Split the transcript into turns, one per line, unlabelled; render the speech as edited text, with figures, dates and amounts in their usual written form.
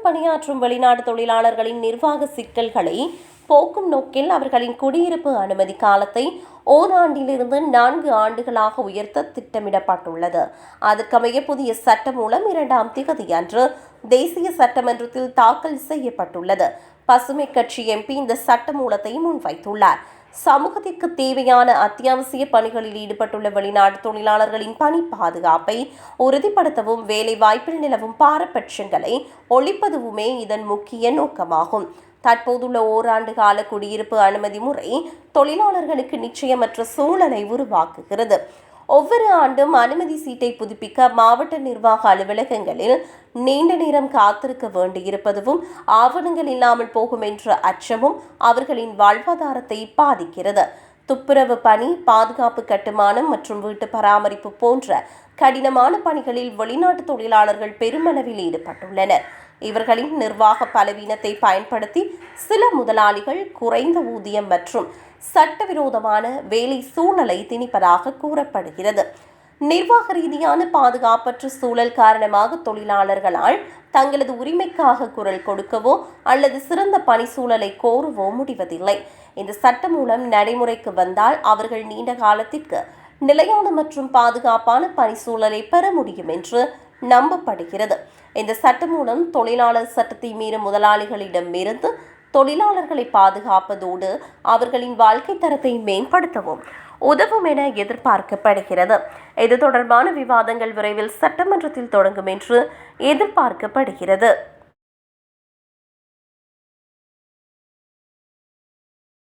பணியாற்றும் வெளிநாடு தொழிலாளர்களின் நிர்வாக சிக்கல்களை போக்கும் நோக்கில் அவர்களின் குடியிருப்பு அனுமதி காலத்தை ஓராண்டிலிருந்து 4 ஆண்டுகளாக உயர்த்த திட்டமிடப்பட்டுள்ளது. அதற்கமைய புதிய சட்டம் மூலம் 2ஆம் தேதி அன்று தேசிய சட்டமன்றத்தில் தாக்கல் செய்யப்பட்டுள்ளது. பசுமை கட்சி எம்பி இந்த சட்டமூலத்தை முன்வைத்துள்ளார். சமூகத்திற்கு தேவையான அத்தியாவசிய பணிகளில் ஈடுபட்டுள்ள வெளிநாடு தொழிலாளர்களின் பணி பாதுகாப்பை உறுதிப்படுத்தவும் வேலை வாய்ப்பில் நிலவும் பாரபட்சங்களை ஒழிப்பதுவுமே இதன் முக்கிய நோக்கமாகும். தற்போதுள்ள ஓராண்டு கால குடியிருப்பு அனுமதி முறை தொழிலாளர்களுக்கு நிச்சயமற்ற சூழலை உருவாக்குகிறது. ஒவ்வொரு ஆண்டும் அனுமதி சீட்டை புதுப்பிக்க மாவட்ட நிர்வாக அலுவலகங்களில் நீண்ட நேரம் காத்திருக்க வேண்டியிருப்பதும் ஆவணங்கள் இல்லாமல் போகும் என்ற அச்சமும் அவர்களின் வாழ்வாதாரத்தை பாதிக்கிறது. துப்புரவு பணி, பாதுகாப்பு கட்டுமானம் மற்றும் வீட்டு பராமரிப்பு போன்ற கடினமான பணிகளில் வெளிநாட்டு தொழிலாளர்கள் பெருமளவில் ஈடுபட்டுள்ளனர். இவர்களின் நிர்வாக பலவீனத்தை பயன்படுத்தி சில முதலாளிகள் குறைந்த ஊதியம் மற்றும் சட்டவிரோதமான வேலை சூழலை திணிப்பதாக கூறப்படுகிறது. நிர்வாக ரீதியான பாதுகாப்பற்ற சூழல் காரணமாக தொழிலாளர்களால் தங்களது உரிமைக்காக குரல் கொடுக்கவோ அல்லது சிறந்த பணி சூழலை கோரவோ முடிவதில்லை. இந்த சட்டம் மூலம் நடைமுறைக்கு வந்தால் அவர்கள் நீண்ட காலத்திற்கு நிலையான மற்றும் பாதுகாப்பான பணி சூழலை பெற முடியும் என்று நம்பப்படுகிறது. இந்த சட்டம் மூலம் தொழிலாளர் சட்டத்தை மீறும் முதலாளிகளிடமிருந்து தொழிலாளர்களை பாதுகாப்பதோடு அவர்களின் வாழ்க்கை தரத்தை மேம்படுத்தவும் உதவும் என எதிர்பார்க்கப்படுகிறது. இது தொடர்பான விவாதங்கள் விரைவில் சட்டமன்றத்தில் தொடங்கும் என்று எதிர்பார்க்கப்படுகிறது.